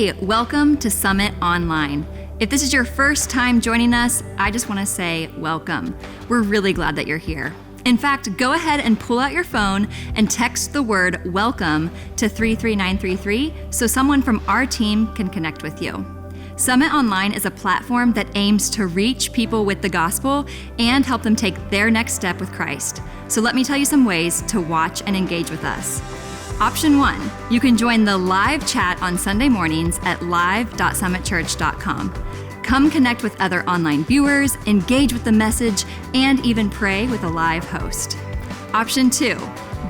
Hey, welcome to Summit Online. If this is your first time joining us, I just want to say welcome. We're really glad that you're here. In fact, go ahead and pull out your phone and text the word welcome to 33933 so someone from our team can connect with you. Summit Online is a platform that aims to reach people with the gospel and help them take their next step with Christ. So let me tell you some ways to watch and engage with us. Option 1, you can join the live chat on Sunday mornings at live.summitchurch.com. Come connect with other online viewers, engage with the message, and even pray with a live host. Option 2,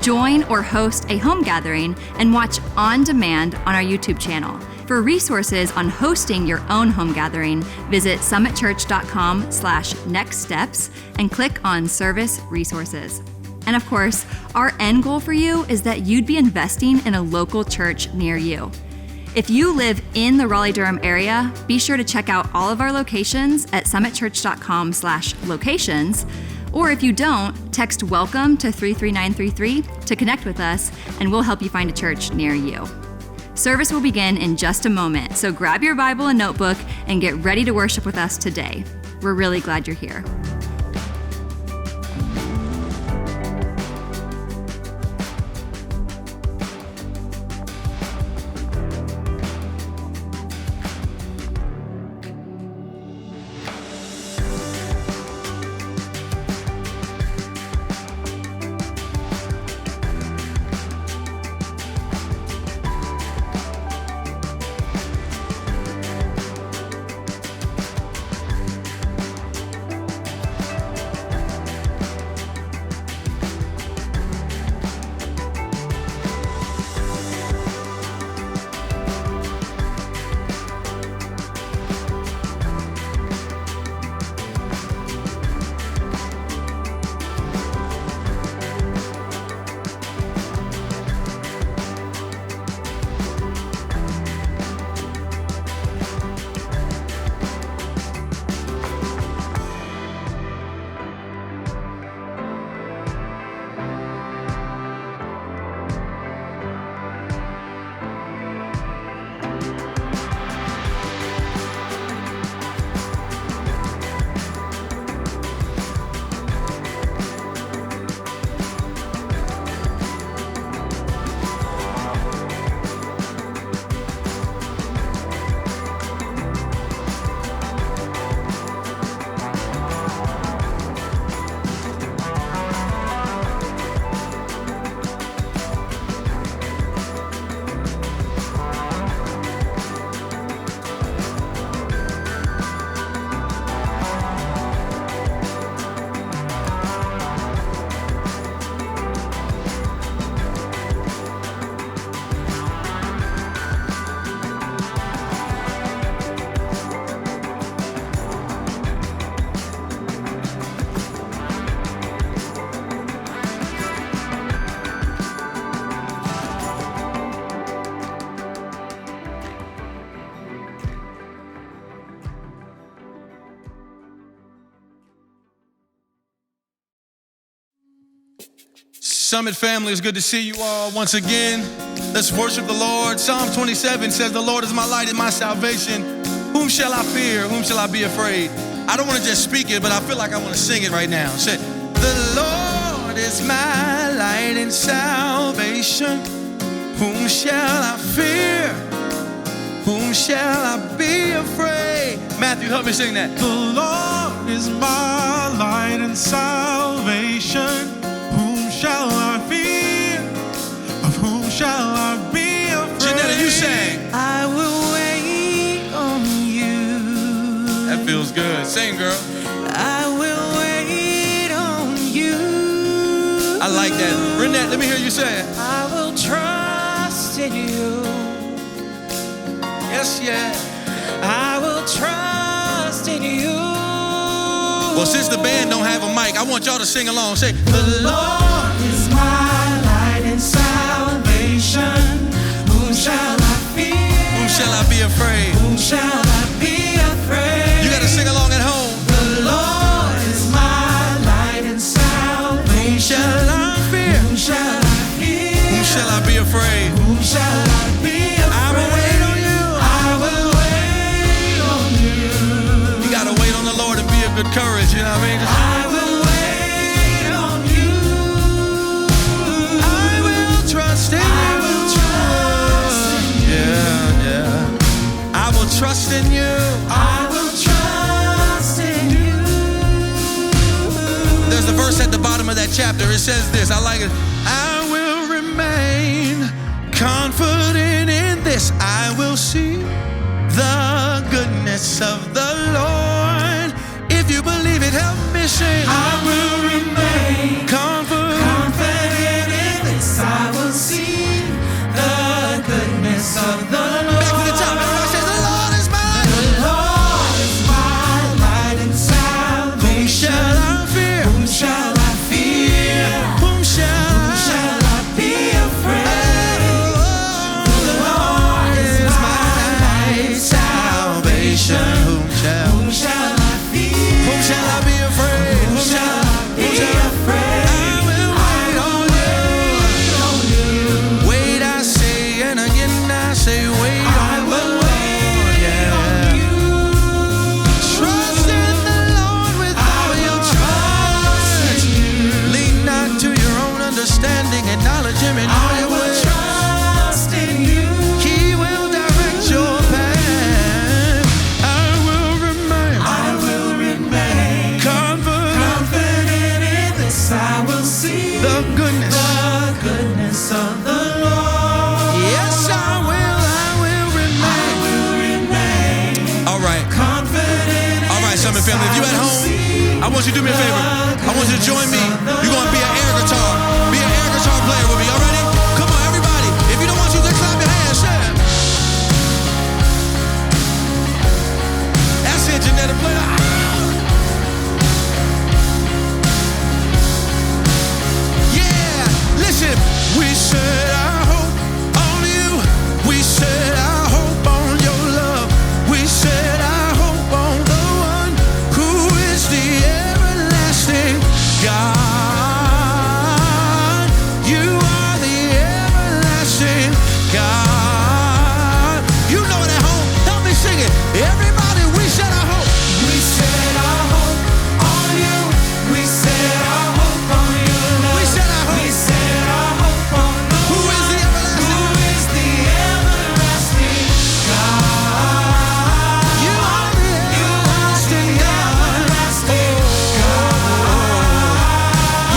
join or host a home gathering and watch on demand on our YouTube channel. For resources on hosting your own home gathering, visit summitchurch.com/nextsteps and click on Service Resources. And of course, our end goal for you is that you'd be investing in a local church near you. If you live in the Raleigh-Durham area, be sure to check out all of our locations at summitchurch.com/locations. Or if you don't, text welcome to 33933 to connect with us, and we'll help you find a church near you. Service will begin in just a moment, so grab your Bible and notebook and get ready to worship with us today. We're really glad you're here. Summit family, it's good to see you all once again. Let's worship the Lord. Psalm 27 says, "The Lord is my light and my salvation. Whom shall I fear? Whom shall I be afraid?" I don't want to just speak it, but I feel like I want to sing it right now. Say, "The Lord is my light and salvation. Whom shall I fear? Whom shall I be afraid?" Matthew, help me sing that. The Lord is my light and salvation. Whom shall I fear? Of whom shall I be afraid? Janetta, you sang. I will wait on you. That feels good. Sing, girl. I will wait on you. I like that. Renette, let me hear you say it. I will trust in you. Yes, yeah. I will trust in you. Well, since the band don't have a mic, I want y'all to sing along. Say, "The Lord is my light and salvation. Whom shall I fear? whom shall I be afraid? Whom shall I be afraid?" You got to sing along at home. "The Lord is my light and salvation. Whom shall I fear? Whom shall I fear? Whom shall I be afraid? Whom shall I be afraid? I will wait on you. I good courage, you know what I mean? I will wait on you. I will trust in you. I will trust in you. Yeah. I will trust in you. I will trust in you. There's a verse at the bottom of that chapter. It says this. I like it. I will remain confident in this. I will see the goodness of the Lord. If you believe it, help me sing. I will remain confident in this. I will see the goodness of the Lord. Back to the top. Everybody say, the Lord is mine. The Lord is my light and salvation. Whom shall I fear? Whom shall I fear? Whom shall I be afraid? The Lord is my light and salvation. Whom shall I fear? Whom shall I be afraid? Whom shall I be afraid? I will wait on you. Wait, I say, and again I say, wait I on will the Lord. wait on you. Trust in the Lord with all your heart. Lean not to your own understanding. Acknowledge Him in all I your will ways. trust in you. He will direct your path. I will remain confident in this. I will see the goodness. the goodness of the Lord. Yes, I will remain. I will remain All right. confident in All right, Summit this. family, if you at home, I want you to do me a favor. I want you to join me. You're going to be an air guitar. Be an air guitar player with me. Y'all ready? Come on, everybody. If you don't want you to clap your hands, share. That's it, Janetta. Play that. Yeah, listen. We set our hope on you. We set our hope on your love. We set our hope on the one who is the everlasting God. You are the everlasting God. You know it at home. Help me sing it. Everybody, we set our hope. We set our hope on you. We set our hope on your love. We set our hope. We set our hope on the Who is the everlasting? who is the everlasting God. You are the everlasting God. Everlasting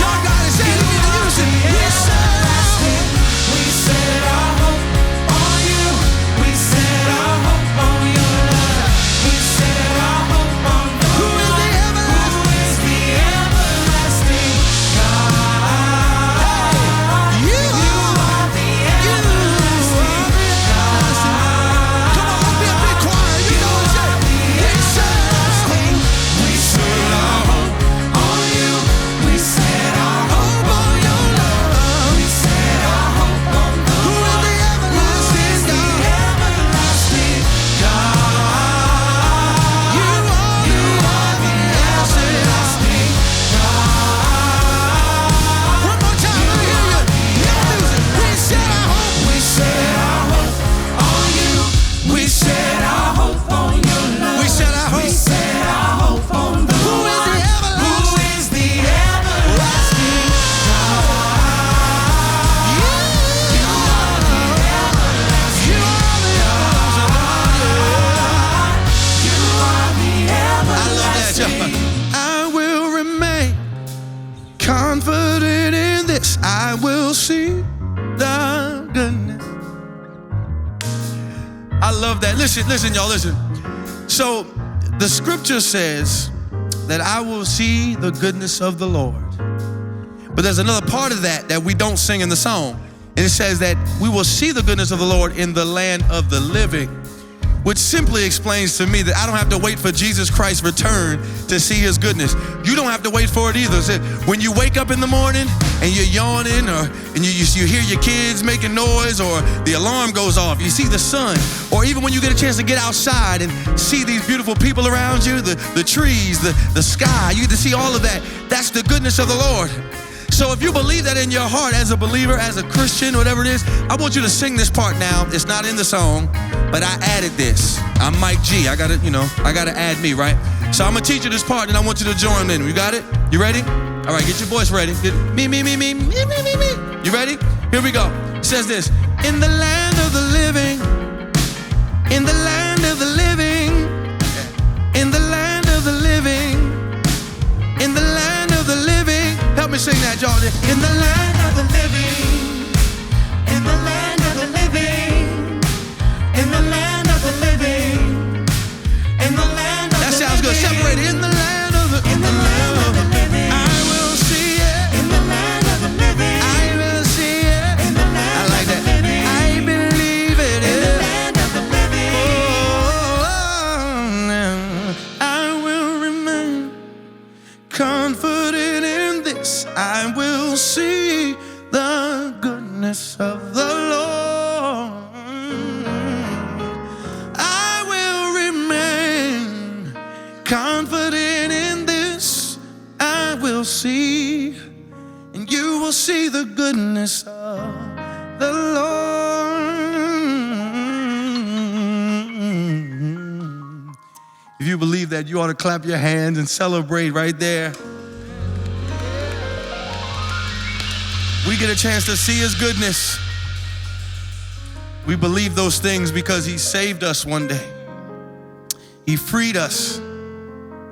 Your God is saying it in unison. We set our hope. We set our hope on you. We set our hope on your love. We set our hope on the Who is the everlasting? who is the everlasting God. You are The You are the everlasting everlasting. Come on, let's be a big choir. You know what I'm saying? We set our hope. We set our hope on you. We set our hope on your love. We set our hope on the Who is the everlasting God? everlasting God. You are the everlasting. One more time, let me hear you. Your music. We set our hope. We set our hope on you. We set our hope on your love. We set our We hope. set our hope on the Who is the one everlasting? who is the everlasting God. You are the everlasting You are the I love that, everlasting. y'all. I will remain confident in this. I will see the goodness. I love that. Listen, y'all, listen. So the scripture says that I will see the goodness of the Lord. But there's another part of that we don't sing in the song. And it says that we will see the goodness of the Lord in the land of the living. Which simply explains to me that I don't have to wait for Jesus Christ's return to see His goodness. You don't have to wait for it either. So when you wake up in the morning and you're yawning, and you hear your kids making noise, or the alarm goes off, you see the sun, or even when you get a chance to get outside and see these beautiful people around you, the trees, the sky, you get to see all of that. That's the goodness of the Lord. So if you believe that in your heart as a believer, as a Christian, whatever it is, I want you to sing this part now. It's not in the song, but I added this. I'm Mike G. I gotta add me, right? So I'm gonna teach you this part and I want you to join in. You got it? You ready? All right, get your voice ready. Get me. You ready? Here we go. It says this. In the land of the living, in the land of the living, in the land of the living, in the land of the living. Help me sing that, y'all. In the land of the living, in the land of the living, in the land of the living, in the land of the living. That sounds good. Separate it. In the land of the, in the land of the living. I will see it. In the land of the living. I will see it. In the land I like that. I believe it. In the land of the living. Oh, I will remain confident in this. I will see the goodness of the Lord. I will remain confident in this. I will see, and you will see the goodness of the Lord. If you believe that, you ought to clap your hands and celebrate right there. We get a chance to see his goodness. We believe those things because he saved us one day. He freed us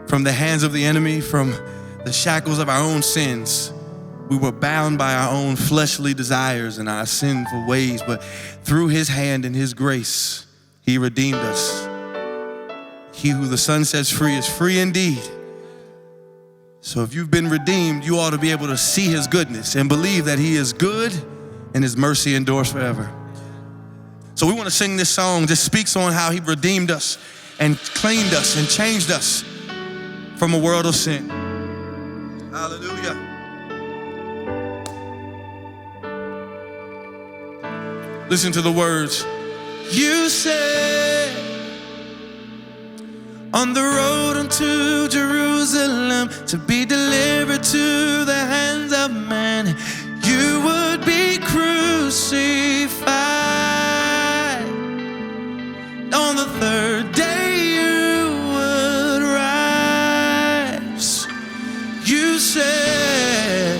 from the hands of the enemy, from the shackles of our own sins. We were bound by our own fleshly desires and our sinful ways, but through his hand and his grace, he redeemed us. He who the Son sets free is free indeed. So if you've been redeemed, you ought to be able to see his goodness and believe that he is good and his mercy endures forever. So we want to sing this song that speaks on how he redeemed us and cleaned us and changed us from a world of sin. Hallelujah. Listen to the words. You said, on the road unto Jerusalem, to be delivered to the hands of man, you would be crucified. On the third day you would rise. You said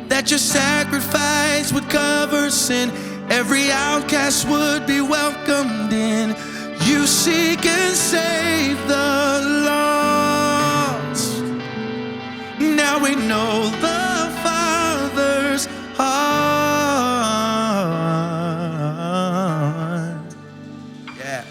that your sacrifice would cover sin, every outcast would be welcomed in. You seek and save the lost. Now we know the Father's heart. Yeah.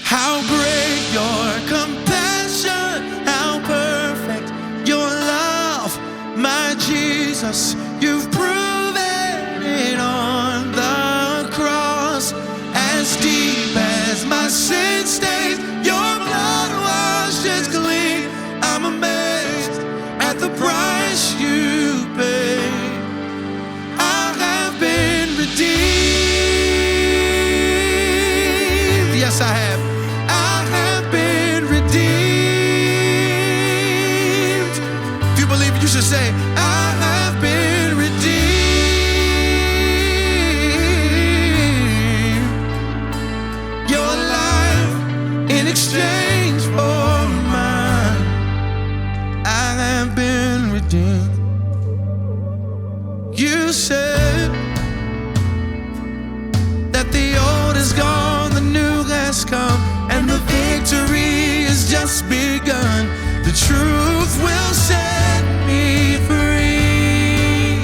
How great your compassion, how perfect your love, my Jesus. You've proven it on the cross. As deep as my sin stains, your blood washes clean. I'm amazed at the price you paid. I have been redeemed. Yes, I have. I have been redeemed. If you believe it, you should say, I have been redeemed. In exchange for mine, I have been redeemed. You said that the old is gone, the new has come, and the victory is just begun. The truth will set me free.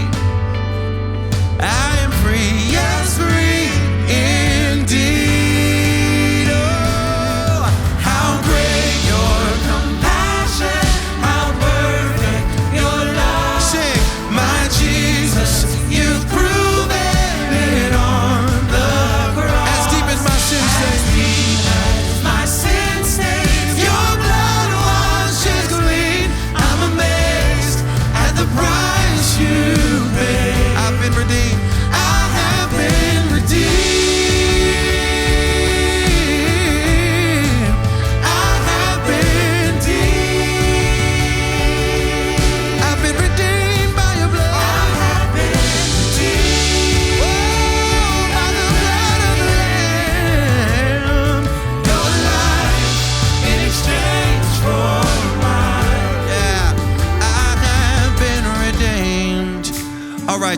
I am free, yes, free indeed. My sin stains, your blood washes clean. I'm amazed.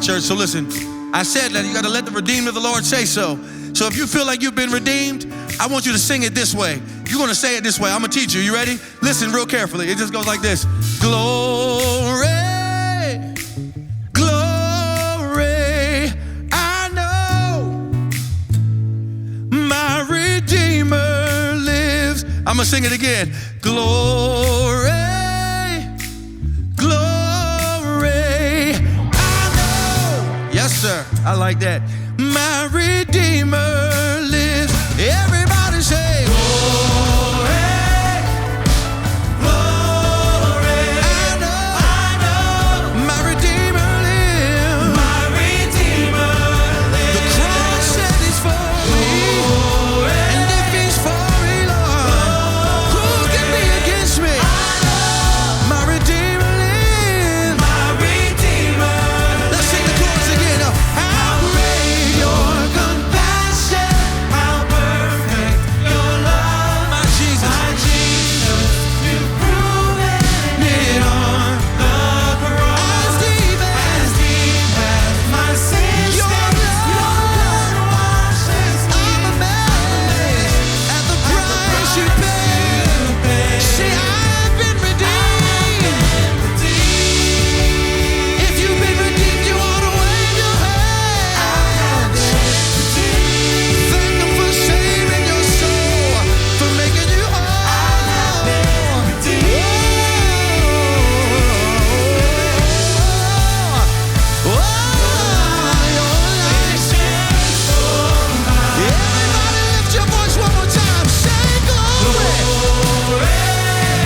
right, church, so listen. I said that you got to let the redeemed of the Lord say so. So if you feel like you've been redeemed, I want you to sing it this way. You're going to say it this way. I'm a teacher. You ready? Listen real carefully. It just goes like this. Glory, glory, I know my Redeemer lives. I'm going to sing it again. Glory, glory, I know. Yes, sir. I like that. My Redeemer lives. Everybody say, glory, glory. I know my Redeemer lives. My Redeemer lives. The cross said he's for me. And if he's for me, Lord, who can be against me? I know my Redeemer lives. My Redeemer. Let's sing the chorus again. How great your compassion, how perfect your love. My Jesus, you've proven it on the cross. As deep as my sins, your blood washes me. I'm amazed at the price you paid. See, I've been redeemed. If you've been redeemed, you ought to wave your hands. Thank him for saving your soul, for making you whole. Everybody lift your voice one more time. Say glory,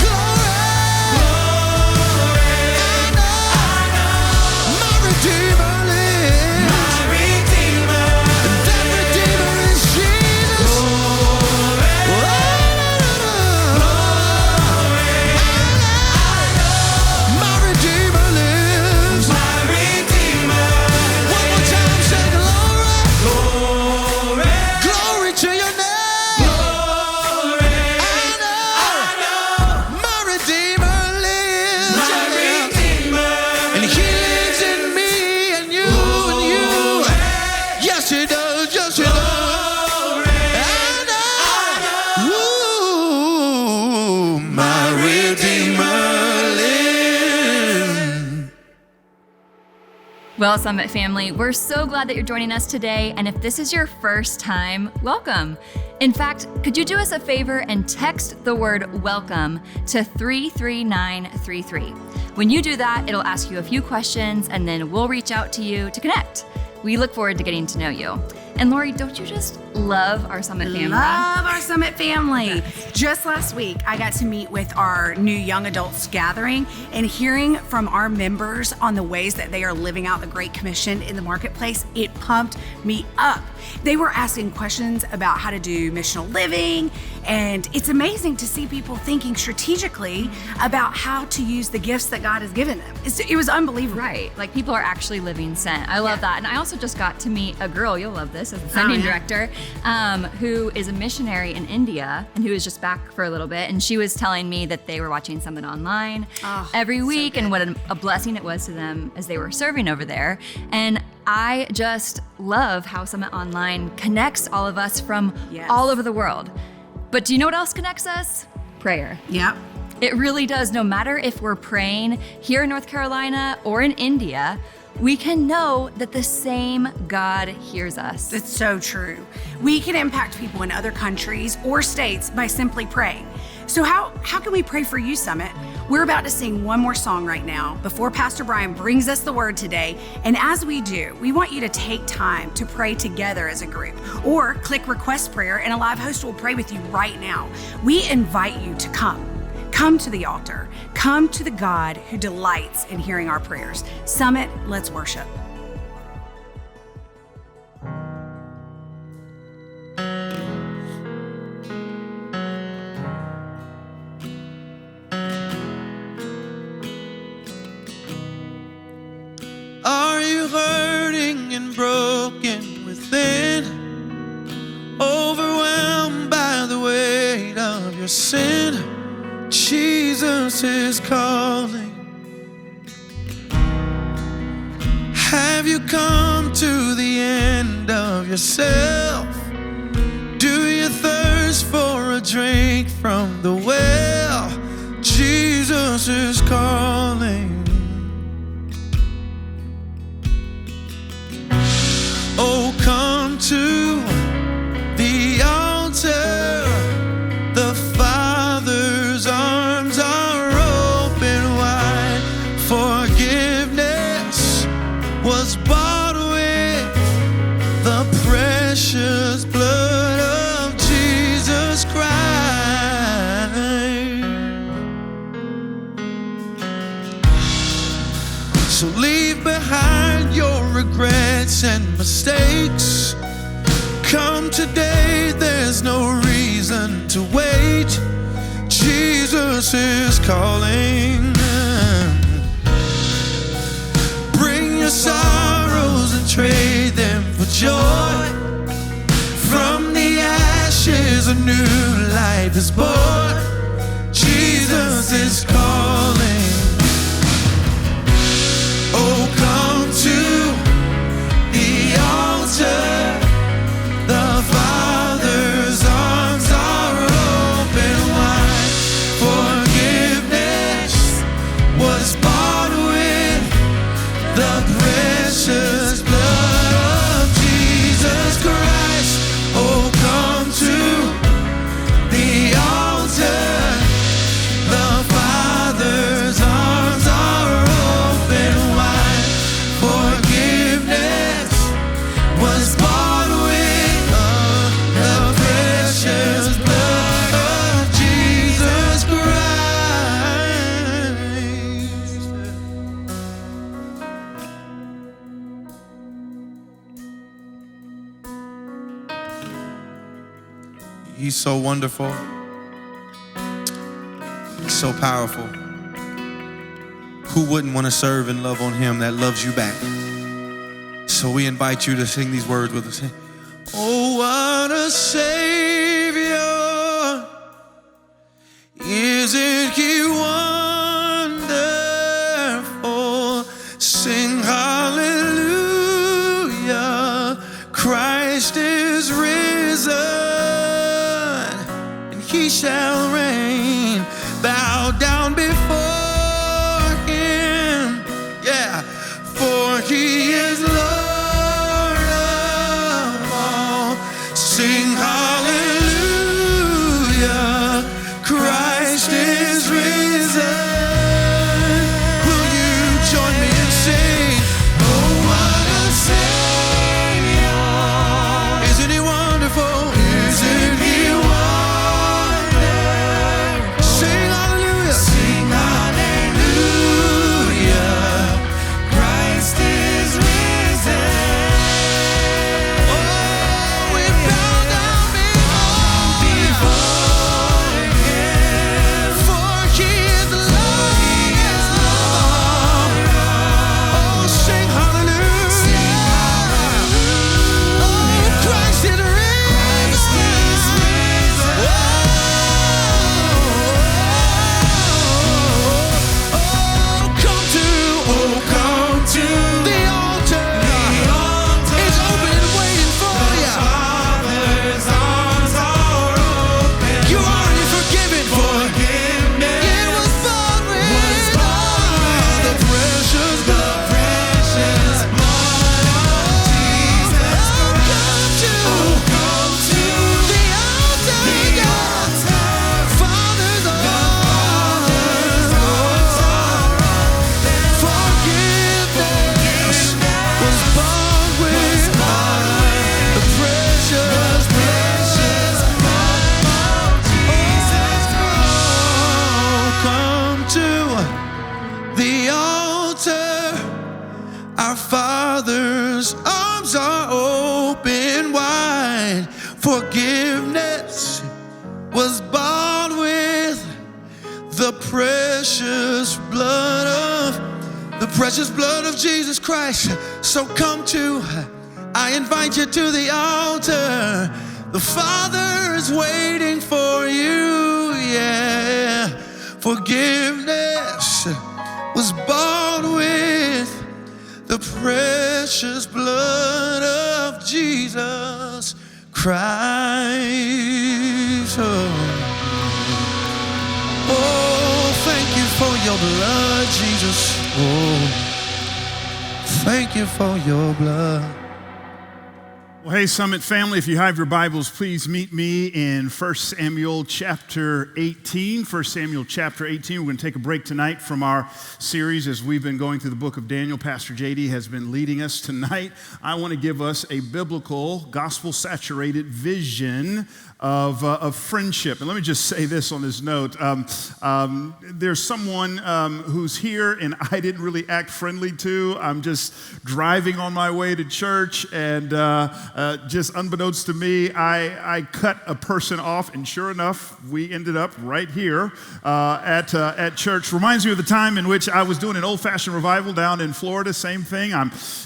glory, I know my Redeemer lives. My Redeemer, and that Redeemer is Jesus. My Redeemer lives. My Redeemer. One more time, say glory, glory, glory to your name. Glory, I know my Redeemer lives. My Redeemer, and he lives in me and you and you. Yes, he does. Yes, he does. I know. Ooh, my Redeemer lives. Well, Summit family, we're so glad that you're joining us today. And if this is your first time, welcome. In fact, could you do us a favor and text the word welcome to 33933? When you do that, it'll ask you a few questions and then we'll reach out to you to connect. We look forward to getting to know you. And Lori, don't you just love our Summit family? Love our Summit family. Just last week, I got to meet with our new young adults gathering and hearing from our members on the ways that they are living out the Great Commission in the marketplace. It pumped me up. They were asking questions about how to do missional living, and it's amazing to see people thinking strategically about how to use the gifts that God has given them. It was unbelievable. Right, like people are actually living sent. I love that. And I also just got to meet a girl, you'll love this, as the sending director, who is a missionary in India and who is just back for a little bit. And she was telling me that they were watching Summit online every week and what a blessing it was to them as they were serving over there. And I just love how Summit Online connects all of us from all over the world. But do you know what else connects us? Prayer. Yep. It really does. No matter if we're praying here in North Carolina or in India, we can know that the same God hears us. It's so true. We can impact people in other countries or states by simply praying. So how can we pray for you, Summit? We're about to sing one more song right now before Pastor Bryan brings us the word today. And as we do, we want you to take time to pray together as a group, or click request prayer and a live host will pray with you right now. We invite you to come. Come to the altar. Come to the God who delights in hearing our prayers. Summit, let's worship. Are you hurting and broken within? Overwhelmed by the weight of your sin? Jesus is calling. Have Have you come to the end of yourself? Do you thirst for a drink from the well? Jesus is calling. Oh, come to the altar. The Father's arms are open wide. Forgiveness was bought with the precious blood of Jesus Christ. So leave behind your regrets and mistakes. Come today, there's no reason to wait. Jesus is calling. Bring your sorrows and trade them for joy. From the ashes a new life is born. Jesus is calling. Oh, come to the altar. The Father's arms are open wide. Forgiveness was bought with the precious blood of Jesus Christ. Oh, come to the altar. The Father's arms are open wide. Forgiveness was bought with the precious blood of Jesus Christ. He's so wonderful, so powerful. Who wouldn't want to serve and love on him that loves you back? So we invite you to sing these words with us. Oh, what a Savior. Isn't he wonderful? Sing hallelujah. Christ is risen, and he shall reign. Bow down before him. Yeah, for he is Lord of all. Sing hallelujah. Christ is risen. Will you join me and sing? Oh, what a Savior. Isn't he wonderful? Isn't he wonderful? Sing hallelujah. Sing hallelujah. Christ is risen. Oh, we bow down before him. For he is Lord of all. Oh, sing hallelujah. Oh, Christ is risen. Oh, come to the altar. It's open waiting for you. Father's arms are open. You already forgiven. Forgiveness. It was bought with the precious blood. Come to the altar. Father's arms are open. Forgiveness was bought with the precious blood of Jesus Christ. Come to the altar. Our Father's arms are open wide. Forgiveness was bought with the precious blood of Jesus Christ. So come to, I invite you to the altar. The Father is waiting for you, yeah. Forgiveness was bought with the precious precious blood of Jesus Christ. Oh, thank you for your blood, Jesus. Oh, thank you for your blood. Well, hey, Summit family, if you have your Bibles, please meet me in 1 Samuel chapter 18. 1 Samuel chapter 18. We're going to take a break tonight from our series as we've been going through the book of Daniel. Pastor JD has been leading us tonight. I want to give us a biblical, gospel-saturated vision of friendship. And let me just say this on this note. There's someone who's here and I didn't really act friendly to. I'm just driving on my way to church and just unbeknownst to me, I cut a person off, and sure enough, we ended up right here at church. Reminds me of the time in which I was doing an old-fashioned revival down in Florida. Same thing.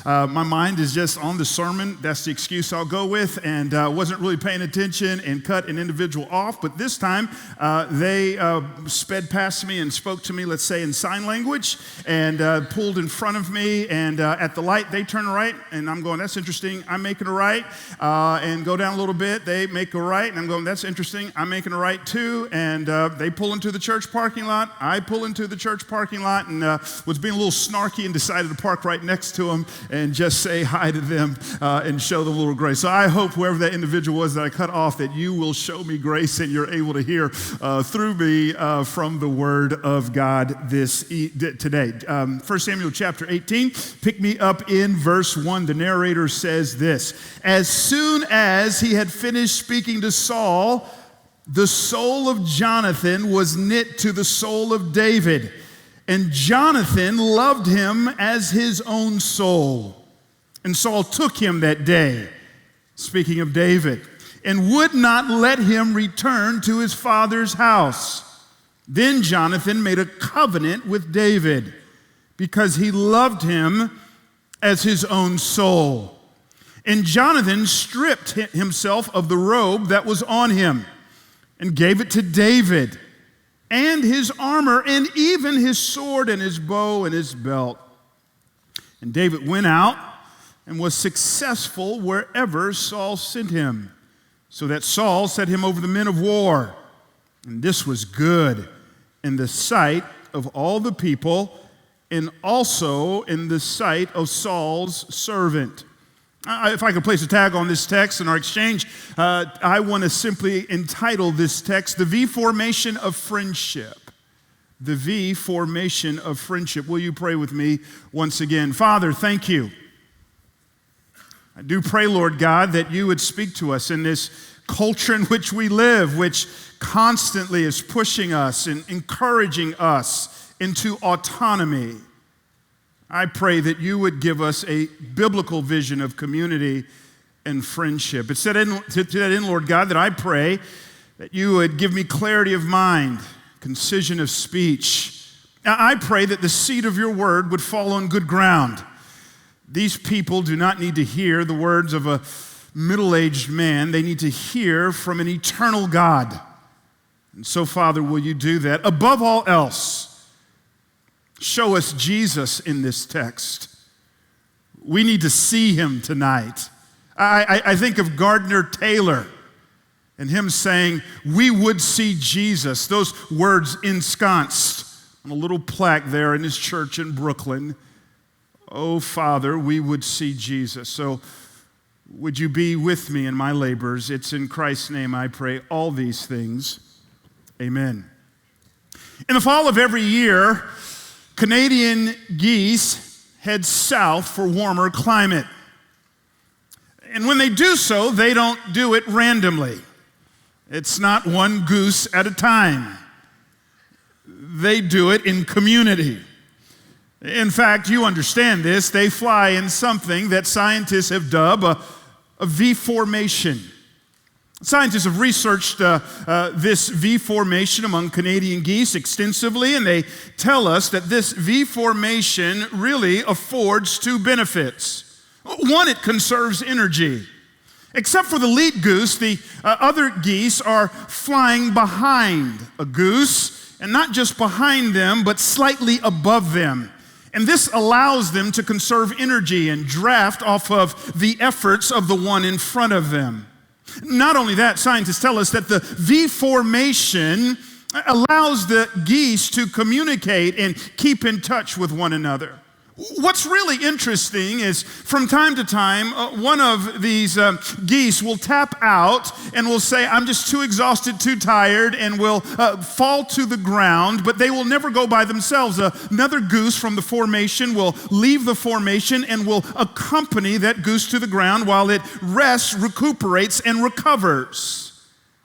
My mind is just on the sermon. That's the excuse I'll go with, and wasn't really paying attention and cut an individual off. But this time, they sped past me and spoke to me, let's say, in sign language, and pulled in front of me. And at the light, they turn right, and I'm going, that's interesting. I'm making a right. And go down a little bit, they make a right, and I'm going, that's interesting, I'm making a right too, and they pull into the church parking lot, I pull into the church parking lot, and was being a little snarky and decided to park right next to them and just say hi to them and show them a little grace. So I hope whoever that individual was that I cut off, that you will show me grace and you're able to hear through me from the Word of God today. 1 Samuel chapter 18, pick me up in verse 1. The narrator says this: as soon as he had finished speaking to Saul, the soul of Jonathan was knit to the soul of David, and Jonathan loved him as his own soul. And Saul took him that day, speaking of David, and would not let him return to his father's house. Then Jonathan made a covenant with David, because he loved him as his own soul. And Jonathan stripped himself of the robe that was on him and gave it to David, and his armor, and even his sword and his bow and his belt. And David went out and was successful wherever Saul sent him, so that Saul set him over the men of war. And this was good in the sight of all the people, and also in the sight of Saul's servant. If I could place a tag on this text in our exchange, I want to simply entitle this text, The V Formation of Friendship. The V Formation of Friendship. Will you pray with me once again? Father, thank you. I do pray, Lord God, that you would speak to us in this culture in which we live, which constantly is pushing us and encouraging us into autonomy. I pray that you would give us a biblical vision of community and friendship. It's to that end, Lord God, that I pray that you would give me clarity of mind, concision of speech. I pray that the seed of your word would fall on good ground. These people do not need to hear the words of a middle-aged man. They need to hear from an eternal God. And so, Father, will you do that? Above all else, show us Jesus in this text. We need to see him tonight. I think of Gardner Taylor and him saying, we would see Jesus. Those words ensconced on a little plaque there in his church in Brooklyn. Oh, Father, we would see Jesus. So would you be with me in my labors? It's in Christ's name I pray all these things. Amen. In the fall of every year, Canadian geese head south for warmer climate. And when they do so, they don't do it randomly. It's not one goose at a time. They do it in community. In fact, you understand this, they fly in something that scientists have dubbed a V formation. Scientists have researched this V formation among Canadian geese extensively, and they tell us that this V formation really affords two benefits. One, it conserves energy. Except for the lead goose, the other geese are flying behind a goose, and not just behind them, but slightly above them. And this allows them to conserve energy and draft off of the efforts of the one in front of them. Not only that, scientists tell us that the V formation allows the geese to communicate and keep in touch with one another. What's really interesting is from time to time, one of these geese will tap out and will say, I'm just too exhausted, too tired, and will fall to the ground, but they will never go by themselves. Another goose from the formation will leave the formation and will accompany that goose to the ground while it rests, recuperates, and recovers.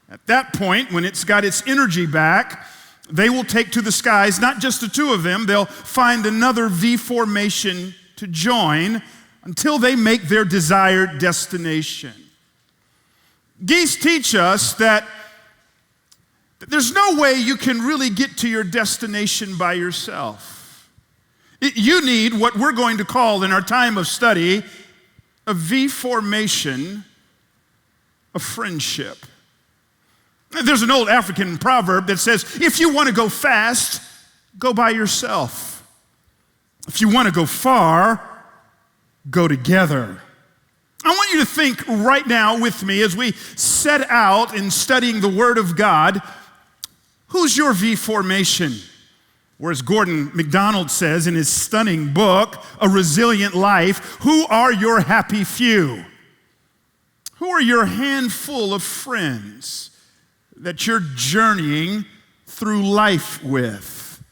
At that point, when it's got its energy back, they will take to the skies, not just the two of them, they'll find another V formation to join until they make their desired destination. Geese teach us that there's no way you can really get to your destination by yourself. You need what we're going to call in our time of study a V formation of friendship. There's an old African proverb that says, if you want to go fast, go by yourself. If you want to go far, go together. I want you to think right now with me as we set out in studying the Word of God, who's your V formation? Or as Gordon MacDonald says in his stunning book, A Resilient Life, who are your happy few? Who are your handful of friends that you're journeying through life with?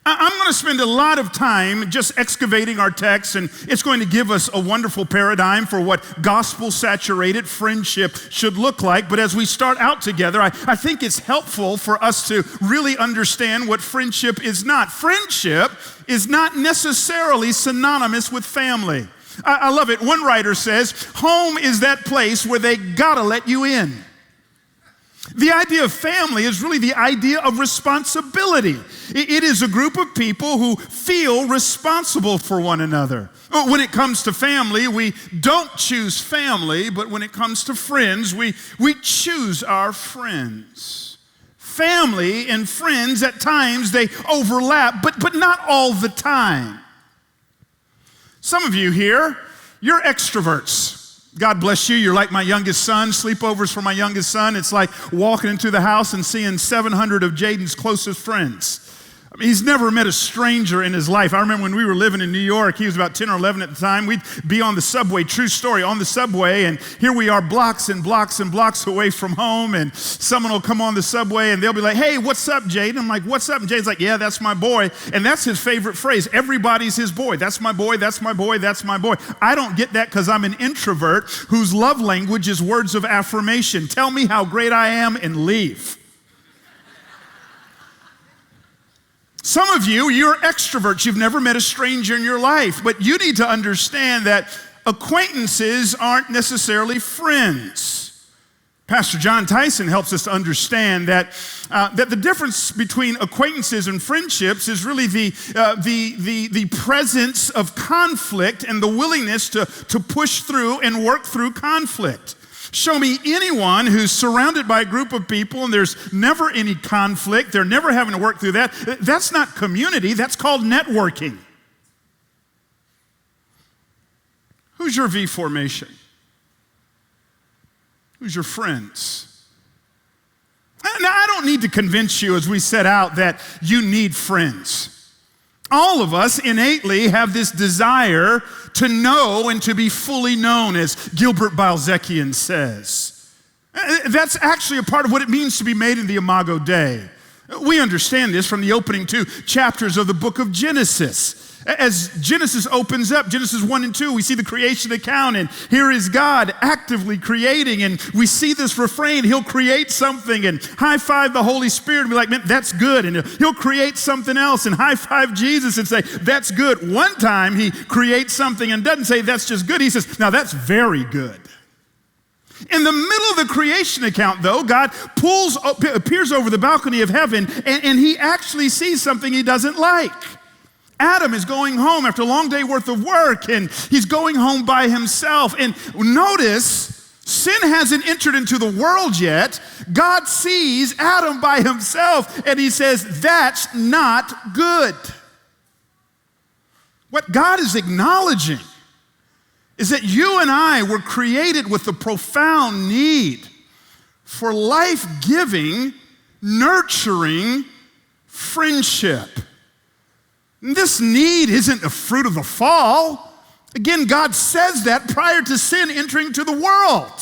I'm going to spend a lot of time just excavating our text, and it's going to give us a wonderful paradigm for what gospel-saturated friendship should look like. But as we start out together, I think it's helpful for us to really understand what friendship is not. Friendship is not necessarily synonymous with family. I love it. One writer says, home is that place where they gotta let you in. The idea of family is really the idea of responsibility. It is a group of people who feel responsible for one another. When it comes to family, we don't choose family, but when it comes to friends, we choose our friends. Family and friends, at times, they overlap, but not all the time. Some of you here, you're extroverts. God bless you. You're like my youngest son. Sleepovers for my youngest son. It's like walking into the house and seeing 700 of Jaden's closest friends. I mean, he's never met a stranger in his life. I remember when we were living in New York, he was about 10 or 11 at the time. We'd be on the subway, true story, on the subway, and here we are blocks and blocks and blocks away from home, and someone will come on the subway and they'll be like, hey, what's up, Jaden? I'm like, what's up? And Jaden's like, yeah, that's my boy. And that's his favorite phrase. Everybody's his boy. That's my boy, that's my boy, that's my boy. I don't get that because I'm an introvert whose love language is words of affirmation. Tell me how great I am and leave. Some of you, you're extroverts. You've never met a stranger in your life, but you need to understand that acquaintances aren't necessarily friends. Pastor John Tyson helps us to understand that the difference between acquaintances and friendships is really the presence of conflict and the willingness to push through and work through conflict. Show me anyone who's surrounded by a group of people and there's never any conflict, they're never having to work through that. That's not community, that's called networking. Who's your V formation? Who's your friends? Now, I don't need to convince you as we set out that you need friends. All of us innately have this desire to know and to be fully known, as Gilbert Balzacian says. That's actually a part of what it means to be made in the Imago Dei. We understand this from the opening 2 chapters of the book of Genesis. As Genesis opens up, Genesis 1 and 2, we see the creation account, and here is God actively creating, and we see this refrain, he'll create something and high-five the Holy Spirit and be like, man, that's good, and he'll create something else and high-five Jesus and say, that's good. One time he creates something and doesn't say that's just good, he says, now that's very good. In the middle of the creation account, though, God appears over the balcony of heaven, and he actually sees something he doesn't like. Adam is going home after a long day worth of work, and he's going home by himself. And notice, sin hasn't entered into the world yet. God sees Adam by himself, and he says, that's not good. What God is acknowledging is that you and I were created with a profound need for life-giving, nurturing friendship. And this need isn't a fruit of the fall. Again, God says that prior to sin entering to the world.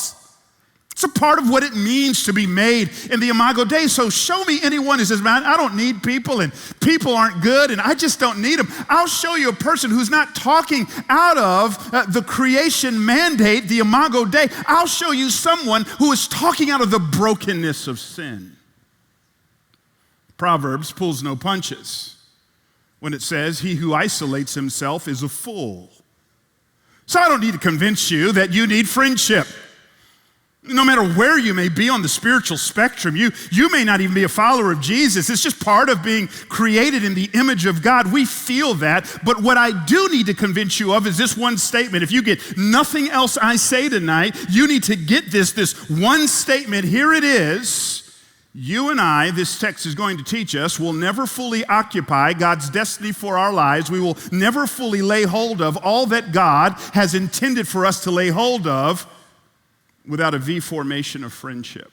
It's a part of what it means to be made in the Imago Dei. So show me anyone who says, man, I don't need people and people aren't good and I just don't need them. I'll show you a person who's not talking out of the creation mandate, the Imago Dei. I'll show you someone who is talking out of the brokenness of sin. Proverbs pulls no punches when it says, he who isolates himself is a fool. So I don't need to convince you that you need friendship. No matter where you may be on the spiritual spectrum, you may not even be a follower of Jesus. It's just part of being created in the image of God. We feel that. But what I do need to convince you of is this one statement. If you get nothing else I say tonight, you need to get this one statement. Here it is. You and I, this text is going to teach us, will never fully occupy God's destiny for our lives. We will never fully lay hold of all that God has intended for us to lay hold of without a V formation of friendship.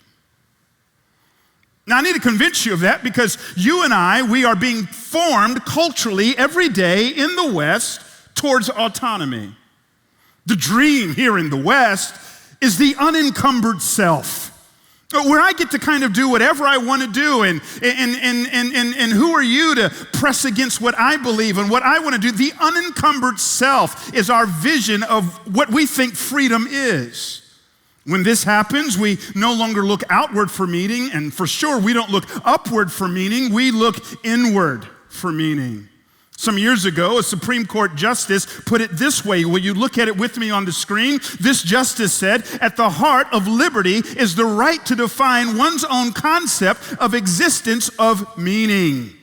Now, I need to convince you of that because you and I, we are being formed culturally every day in the West towards autonomy. The dream here in the West is the unencumbered self, where I get to kind of do whatever I want to do, and who are you to press against what I believe and what I want to do? The unencumbered self is our vision of what we think freedom is. When this happens, we no longer look outward for meaning, and for sure we don't look upward for meaning, we look inward for meaning. Some years ago, a Supreme Court justice put it this way. Will you look at it with me on the screen? This justice said, at the heart of liberty is the right to define one's own concept of existence of meaning.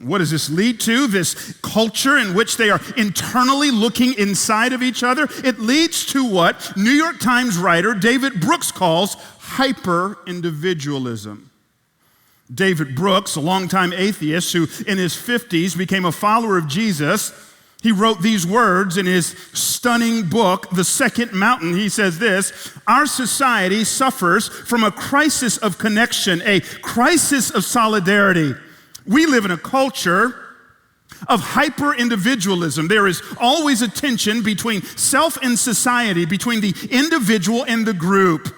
What does this lead to? This culture in which they are internally looking inside of each other? It leads to what New York Times writer David Brooks calls hyper-individualism. David Brooks, a longtime atheist who in his 50s became a follower of Jesus, he wrote these words in his stunning book, The Second Mountain. He says this, our society suffers from a crisis of connection, a crisis of solidarity. We live in a culture of hyper-individualism. There is always a tension between self and society, between the individual and the group.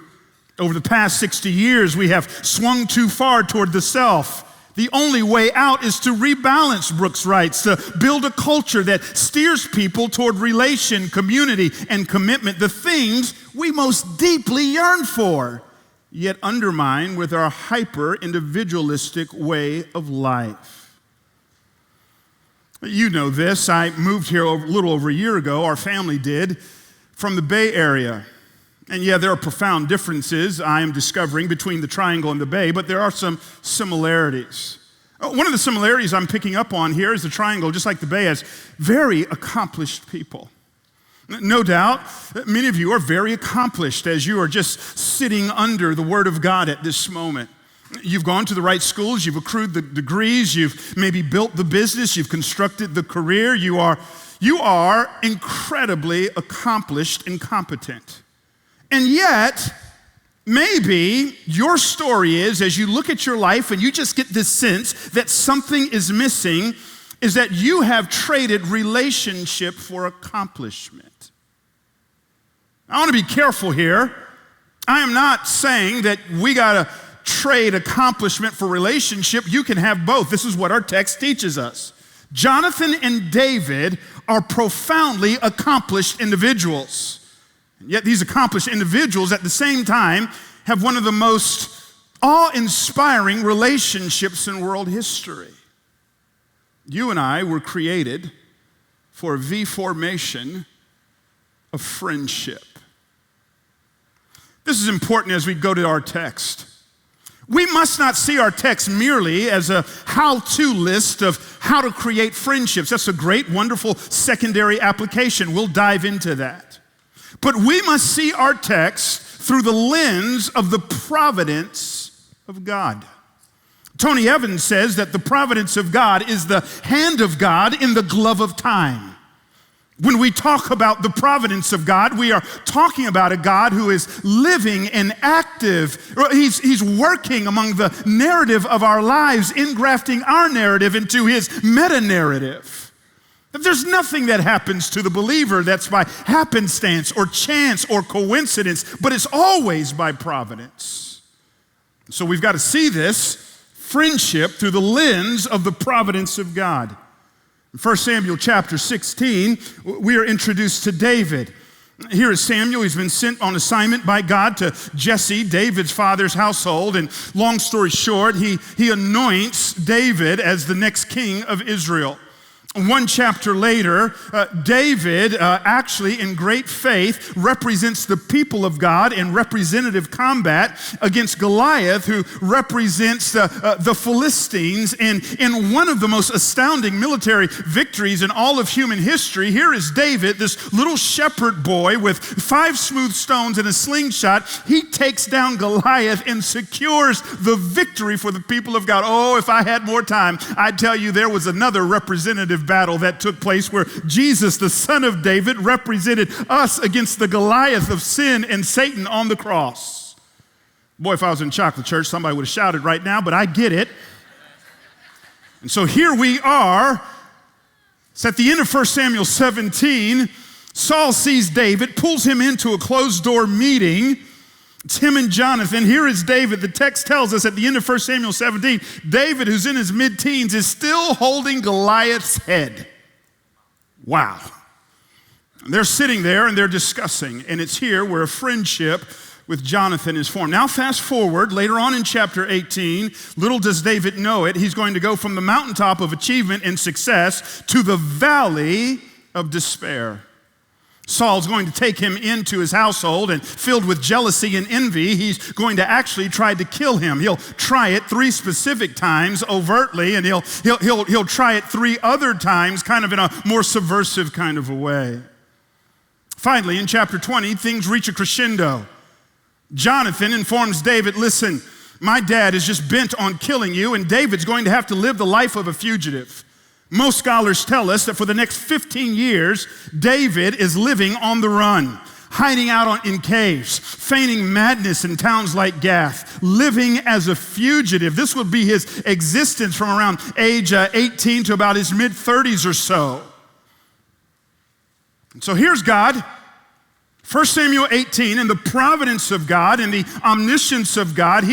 Over the past 60 years, we have swung too far toward the self. The only way out is to rebalance, Brooks writes, to build a culture that steers people toward relation, community, and commitment, the things we most deeply yearn for, yet undermine with our hyper-individualistic way of life. You know this. I moved here a little over a year ago, our family did, from the Bay Area. And yeah, there are profound differences I am discovering between the Triangle and the Bay, but there are some similarities. One of the similarities I'm picking up on here is the Triangle, just like the Bay, has very accomplished people. No doubt, many of you are very accomplished as you are just sitting under the Word of God at this moment. You've gone to the right schools, you've accrued the degrees, you've maybe built the business, you've constructed the career. You are incredibly accomplished and competent. And yet, maybe your story is, as you look at your life and you just get this sense that something is missing, is that you have traded relationship for accomplishment. I want to be careful here. I am not saying that we got to trade accomplishment for relationship. You can have both. This is what our text teaches us. Jonathan and David are profoundly accomplished individuals. Yet these accomplished individuals at the same time have one of the most awe-inspiring relationships in world history. You and I were created for a V formation of friendship. This is important as we go to our text. We must not see our text merely as a how-to list of how to create friendships. That's a great, wonderful secondary application. We'll dive into that. But we must see our text through the lens of the providence of God. Tony Evans says that the providence of God is the hand of God in the glove of time. When we talk about the providence of God, we are talking about a God who is living and active. He's working among the narrative of our lives, engrafting our narrative into his meta-narrative. There's nothing that happens to the believer that's by happenstance or chance or coincidence, but it's always by providence. So we've got to see this friendship through the lens of the providence of God. In 1 Samuel chapter 16, we are introduced to David. Here is Samuel. He's been sent on assignment by God to Jesse, David's father's household. And long story short, he anoints David as the next king of Israel. One chapter later, David actually in great faith represents the people of God in representative combat against Goliath, who represents the Philistines in one of the most astounding military victories in all of human history. Here is David, this little shepherd boy with 5 smooth stones and a slingshot. He takes down Goliath and secures the victory for the people of God. Oh, if I had more time, I'd tell you there was another representative battle that took place where Jesus, the son of David, represented us against the Goliath of sin and Satan on the cross. Boy, if I was in chocolate church, somebody would have shouted right now, but I get it. And so here we are. It's at the end of 1 Samuel 17. Saul sees David, pulls him into a closed-door meeting. It's him and Jonathan. Here is David. The text tells us at the end of 1 Samuel 17, David, who's in his mid-teens, is still holding Goliath's head. Wow. They're sitting there and they're discussing, and it's here where a friendship with Jonathan is formed. Now fast forward, later on in chapter 18, little does David know it, he's going to go from the mountaintop of achievement and success to the valley of despair. Saul's going to take him into his household, and filled with jealousy and envy, he's going to actually try to kill him. He'll try it 3 specific times overtly, and he'll try it 3 other times kind of in a more subversive kind of a way. Finally, in chapter 20, things reach a crescendo. Jonathan informs David, listen, my dad is just bent on killing you, and David's going to have to live the life of a fugitive. Most scholars tell us that for the next 15 years, David is living on the run, hiding out in caves, feigning madness in towns like Gath, living as a fugitive. This would be his existence from around age 18 to about his mid-30s or so. And so here's God, 1 Samuel 18, and the providence of God and the omniscience of God.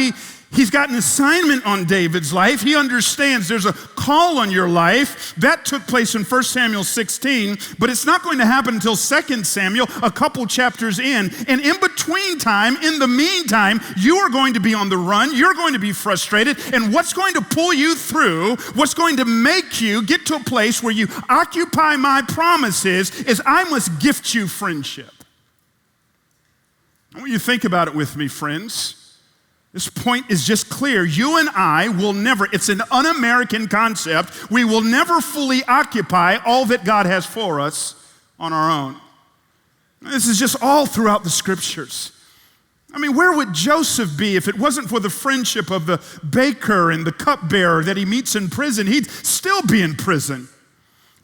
He's got an assignment on David's life. He understands there's a call on your life. That took place in 1 Samuel 16, but it's not going to happen until 2 Samuel, a couple chapters in. And in between time, in the meantime, you are going to be on the run. You're going to be frustrated. And what's going to pull you through, what's going to make you get to a place where you occupy my promises is I must gift you friendship. I want you to think about it with me, friends. This point is just clear. You and I will never, it's an un-American concept, we will never fully occupy all that God has for us on our own. This is just all throughout the scriptures. I mean, where would Joseph be if it wasn't for the friendship of the baker and the cupbearer that he meets in prison? He'd still be in prison.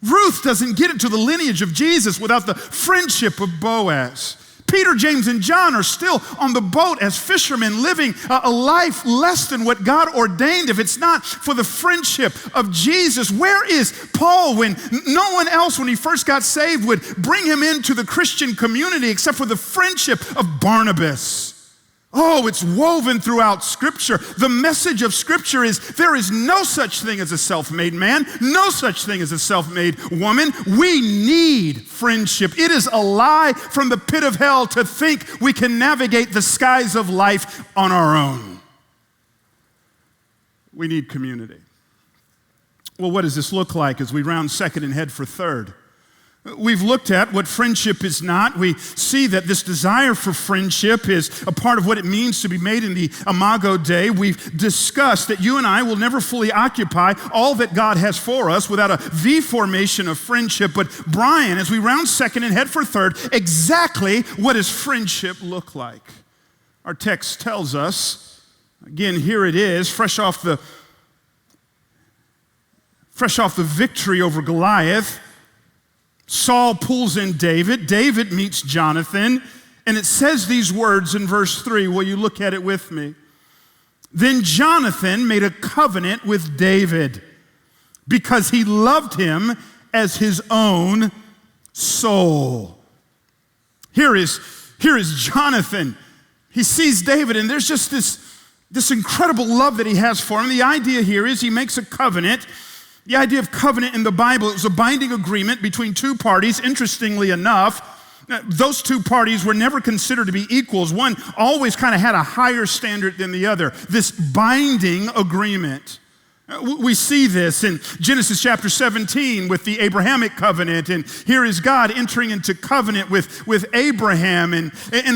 Ruth doesn't get into the lineage of Jesus without the friendship of Boaz. Peter, James, and John are still on the boat as fishermen living a life less than what God ordained if it's not for the friendship of Jesus. Where is Paul when no one else, when he first got saved, would bring him into the Christian community except for the friendship of Barnabas? Oh, it's woven throughout Scripture. The message of Scripture is there is no such thing as a self-made man, no such thing as a self-made woman. We need friendship. It is a lie from the pit of hell to think we can navigate the skies of life on our own. We need community. Well, what does this look like as we round second and head for third? We've looked at what friendship is not. We see that this desire for friendship is a part of what it means to be made in the Imago Dei. We've discussed that you and I will never fully occupy all that God has for us without a V formation of friendship. But Bryan, as we round second and head for third, exactly what does friendship look like? Our text tells us, again, here it is, fresh off the victory over Goliath. Saul pulls in David. David meets Jonathan. And it says these words in verse 3. Will you look at it with me? Then Jonathan made a covenant with David because he loved him as his own soul. Here is Jonathan. He sees David, and there's just this incredible love that he has for him. The idea here is he makes a covenant. The idea of covenant in the Bible, it was a binding agreement between two parties. Interestingly enough, those two parties were never considered to be equals. One always kind of had a higher standard than the other. This binding agreement. We see this in Genesis chapter 17 with the Abrahamic covenant, and here is God entering into covenant with Abraham, and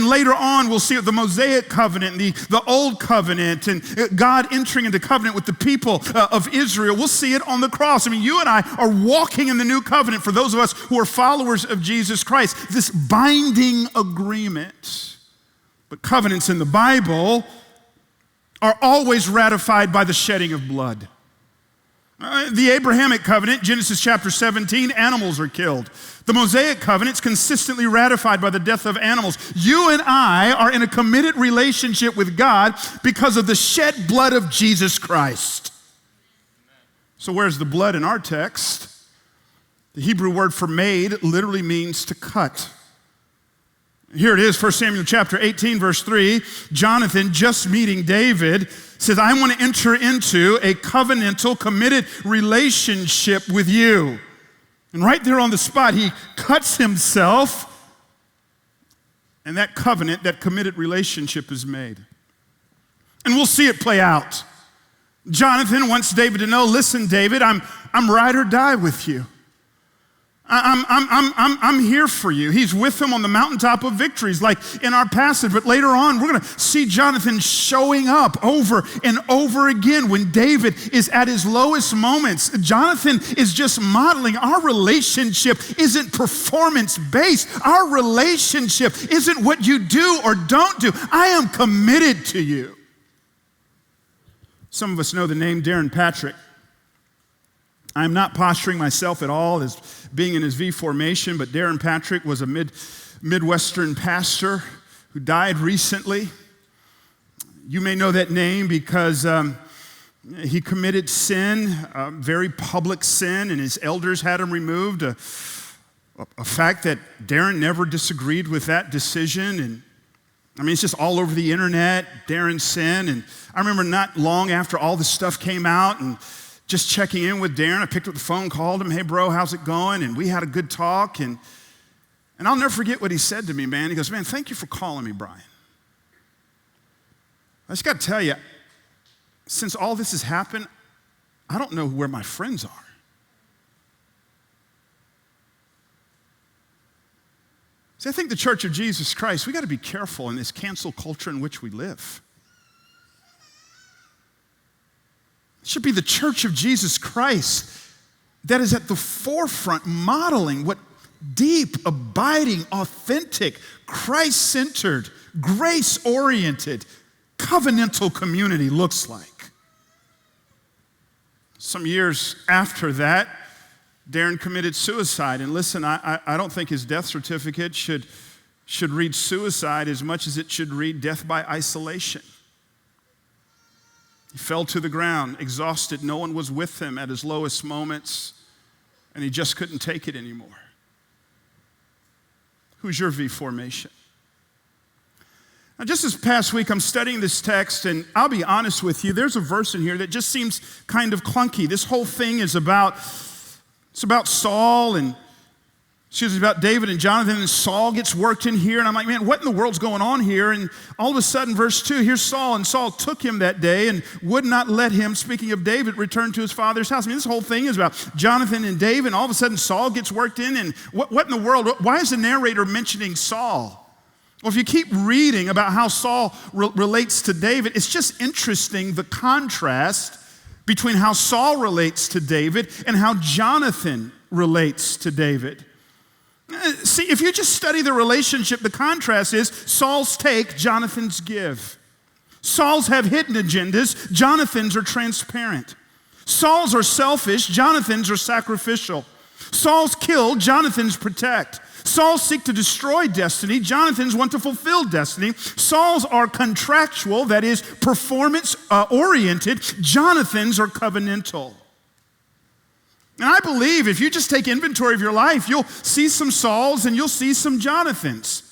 later on we'll see the Mosaic covenant, the Old Covenant, and God entering into covenant with the people of Israel. We'll see it on the cross. I mean, you and I are walking in the new covenant for those of us who are followers of Jesus Christ, this binding agreement. But covenants in the Bible are always ratified by the shedding of blood. The Abrahamic covenant, Genesis chapter 17, animals are killed. The Mosaic covenant is consistently ratified by the death of animals. You and I are in a committed relationship with God because of the shed blood of Jesus Christ. So where's the blood in our text? The Hebrew word for made literally means to cut. Here it is, 1 Samuel chapter 18, verse 3. Jonathan, just meeting David, says, I want to enter into a covenantal, committed relationship with you. And right there on the spot, he cuts himself, and that covenant, that committed relationship is made. And we'll see it play out. Jonathan wants David to know, listen, David, I'm ride or die with you. I'm here for you. He's with him on the mountaintop of victories, like in our passage. But later on, we're going to see Jonathan showing up over and over again when David is at his lowest moments. Jonathan is just modeling our relationship isn't performance-based. Our relationship isn't what you do or don't do. I am committed to you. Some of us know the name Darren Patrick. I'm not posturing myself at all as being in his V formation, but Darren Patrick was a Midwestern pastor who died recently. You may know that name because he committed sin, very public sin, and his elders had him removed. A fact that Darren never disagreed with that decision, and I mean, it's just all over the internet, Darren's sin. And I remember not long after all this stuff came out and just checking in with Darren, I picked up the phone, called him, hey bro, how's it going? And we had a good talk, and I'll never forget what he said to me, man. He goes, man, thank you for calling me, Bryan. I just got to tell you, since all this has happened, I don't know where my friends are. See, I think the Church of Jesus Christ, we got to be careful in this cancel culture in which we live. It should be the Church of Jesus Christ that is at the forefront modeling what deep, abiding, authentic, Christ-centered, grace-oriented, covenantal community looks like. Some years after that, Darren committed suicide. And listen, I don't think his death certificate should read suicide as much as it should read death by isolation. He fell to the ground, exhausted. No one was with him at his lowest moments, and he just couldn't take it anymore. Who's your V formation? Now, just this past week, I'm studying this text, and I'll be honest with you, there's a verse in here that just seems kind of clunky. This whole thing is about Saul and about David and Jonathan, and Saul gets worked in here, and I'm like, man, what in the world's going on here? And all of a sudden, verse 2, here's Saul, and Saul took him that day and would not let him, speaking of David, return to his father's house. I mean, this whole thing is about Jonathan and David, and all of a sudden, Saul gets worked in, and what in the world? Why is the narrator mentioning Saul? Well, if you keep reading about how Saul relates to David, it's just interesting, the contrast between how Saul relates to David and how Jonathan relates to David. See, if you just study the relationship, the contrast is Saul's take, Jonathan's give. Saul's have hidden agendas, Jonathan's are transparent. Saul's are selfish, Jonathan's are sacrificial. Saul's kill, Jonathan's protect. Saul's seek to destroy destiny, Jonathan's want to fulfill destiny. Saul's are contractual, that is, performance-oriented. Jonathan's are covenantal. And I believe if you just take inventory of your life, you'll see some Sauls and you'll see some Jonathans.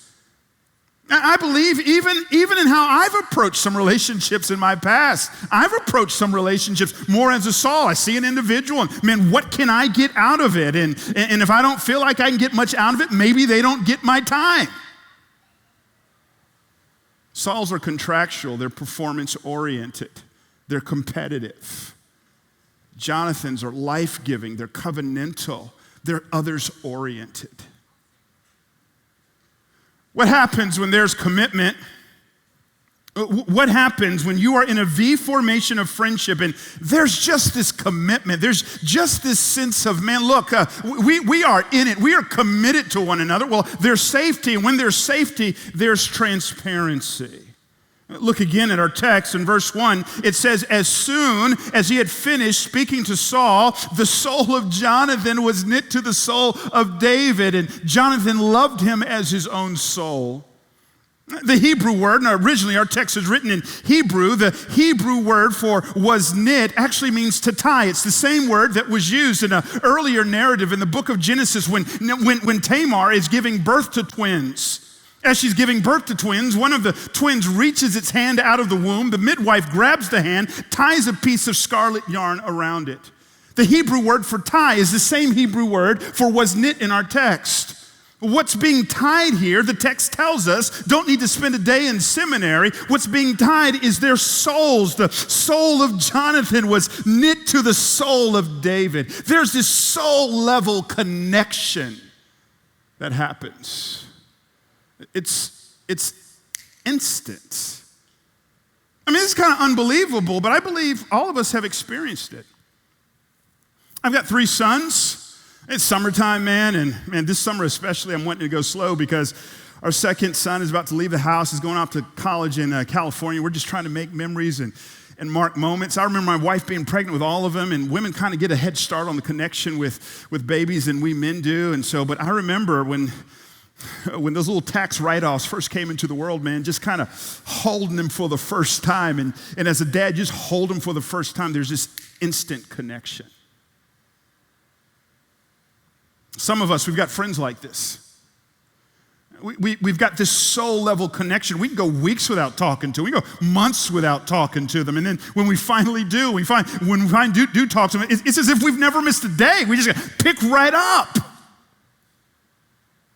I believe even in how I've approached some relationships in my past, I've approached some relationships more as a Saul. I see an individual and, man, what can I get out of it? And if I don't feel like I can get much out of it, maybe they don't get my time. Sauls are contractual, they're performance-oriented, they're competitive. Jonathans are life-giving, they're covenantal, they're others-oriented. What happens when there's commitment? What happens when you are in a V formation of friendship and there's just this commitment, there's just this sense of, man, look, we are in it, we are committed to one another. Well, there's safety, and when there's safety, there's transparency. Look again at our text in verse 1. It says, as soon as he had finished speaking to Saul, the soul of Jonathan was knit to the soul of David, and Jonathan loved him as his own soul. The Hebrew word, and originally our text is written in Hebrew, the Hebrew word for was knit actually means to tie. It's the same word that was used in an earlier narrative in the book of Genesis when Tamar is giving birth to twins. As she's giving birth to twins, one of the twins reaches its hand out of the womb. The midwife grabs the hand, ties a piece of scarlet yarn around it. The Hebrew word for tie is the same Hebrew word for was knit in our text. What's being tied here, the text tells us, don't need to spend a day in seminary. What's being tied is their souls. The soul of Jonathan was knit to the soul of David. There's this soul level connection that happens. It's instant. I mean, it's kind of unbelievable, but I believe all of us have experienced it. I've got 3 sons. It's summertime, man, and this summer especially, I'm wanting to go slow because our second son is about to leave the house. He's going off to college in California. We're just trying to make memories and mark moments. I remember my wife being pregnant with all of them, and women kind of get a head start on the connection with babies than we men do. And so, but I remember when those little tax write-offs first came into the world, man, just kind of holding them for the first time. And as a dad, just hold them for the first time. There's this instant connection. Some of us, we've got friends like this. We've got this soul level connection. We can go weeks without talking to them. We can go months without talking to them. And then when we finally do, when we do talk to them, it's as if we've never missed a day. We just pick right up.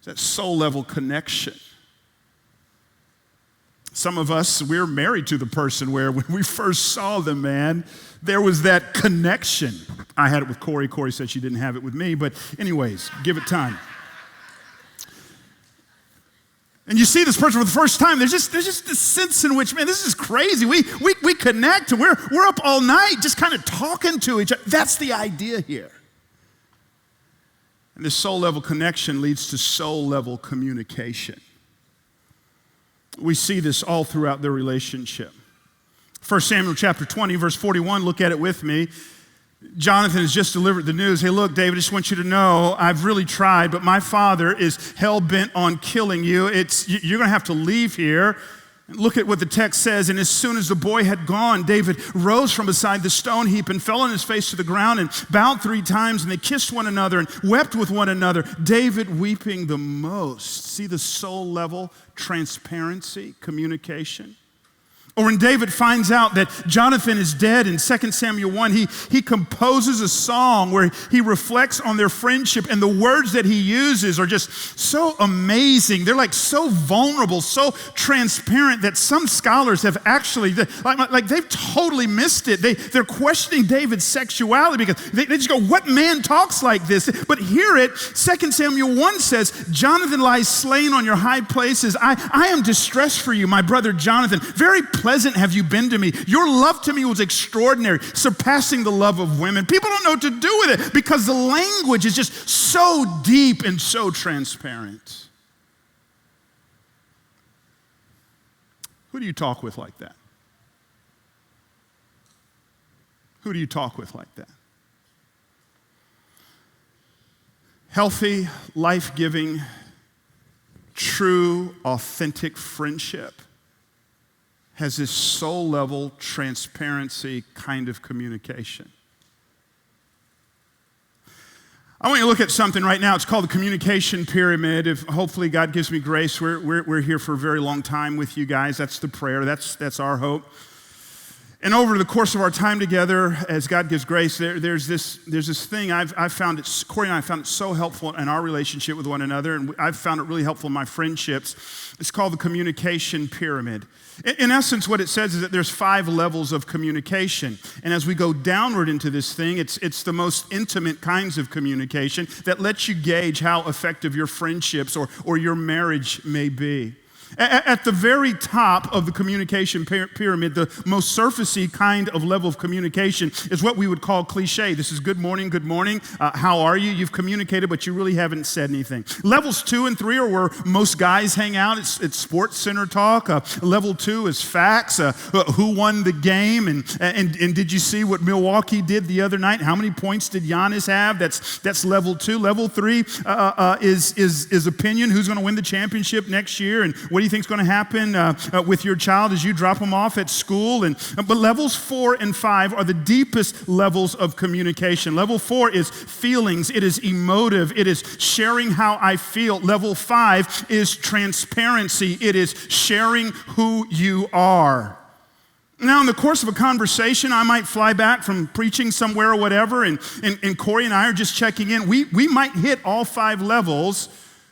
That soul level connection. Some of us, we're married to the person where when we first saw them, man, there was that connection. I had it with Corey. Corey said she didn't have it with me, but anyways, give it time. And you see this person for the first time, there's just this sense in which, man, this is crazy. We connect and we're up all night just kind of talking to each other. That's the idea here. And this soul level connection leads to soul level communication. We see this all throughout their relationship. 1 Samuel chapter 20, verse 41, look at it with me. Jonathan has just delivered the news. Hey, look, David, I just want you to know, I've really tried, but my father is hell-bent on killing you. You're going to have to leave here. Look at what the text says. And as soon as the boy had gone, David rose from beside the stone heap and fell on his face to the ground and bowed 3 times. And they kissed one another and wept with one another, David weeping the most. See the soul level transparency, communication? Or when David finds out that Jonathan is dead in 2 Samuel 1, he composes a song where he reflects on their friendship, and the words that he uses are just so amazing. They're like so vulnerable, so transparent that some scholars have actually, like they've totally missed it. They're questioning David's sexuality because they just go, what man talks like this? But hear it, 2 Samuel 1 says, Jonathan lies slain on your high places. I am distressed for you, my brother Jonathan. Very pleasant have you been to me. Your love to me was extraordinary, surpassing the love of women. People don't know what to do with it because the language is just so deep and so transparent. Who do you talk with like that? Who do you talk with like that? Healthy, life-giving, true, authentic friendship has this soul-level transparency kind of communication. I want you to look at something right now. It's called the communication pyramid. If hopefully God gives me grace, we're here for a very long time with you guys. That's the prayer. That's our hope. And over the course of our time together, as God gives grace, there's this thing I've found it. Corey and I found it so helpful in our relationship with one another, and I've found it really helpful in my friendships. It's called the communication pyramid. In essence, what it says is that there's 5 levels of communication, and as we go downward into this thing, it's the most intimate kinds of communication that lets you gauge how effective your friendships or your marriage may be. At the very top of the communication pyramid, the most surfacey kind of level of communication is what we would call cliche. This is good morning, how are you? You've communicated, but you really haven't said anything. Levels 2 and 3 are where most guys hang out. It's sports center talk. Level 2 is facts. Who won the game? And did you see what Milwaukee did the other night? How many points did Giannis have? That's level 2. Level 3 is opinion. Who's going to win the championship next year? And what do you think is going to happen with your child as you drop them off at school? But levels 4 and 5 are the deepest levels of communication. Level 4 is feelings. It is emotive. It is sharing how I feel. Level 5 is transparency. It is sharing who you are. Now, in the course of a conversation, I might fly back from preaching somewhere or whatever, and Corey and I are just checking in. We might hit all 5 levels,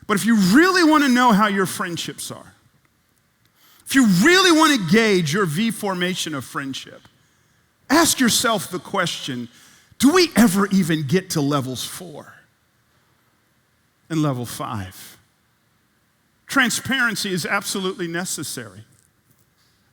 but if you really want to know how your friendships are, if you really want to gauge your V formation of friendship, ask yourself the question, do we ever even get to levels 4 and level 5? Transparency is absolutely necessary.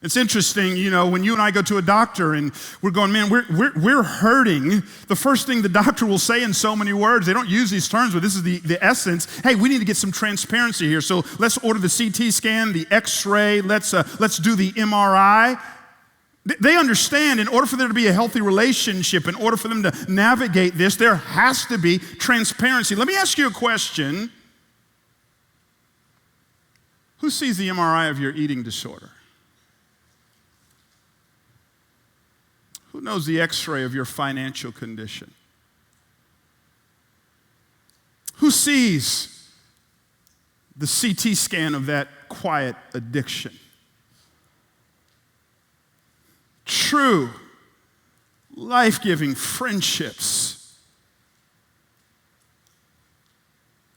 It's interesting, when you and I go to a doctor and we're going, man, we're hurting. The first thing the doctor will say in so many words, they don't use these terms, but this is the essence. Hey, we need to get some transparency here. So let's order the CT scan, the X-ray. Let's do the MRI. They understand in order for there to be a healthy relationship, in order for them to navigate this, there has to be transparency. Let me ask you a question. Who sees the MRI of your eating disorder? Who knows the X-ray of your financial condition? Who sees the CT scan of that quiet addiction? True, life-giving friendships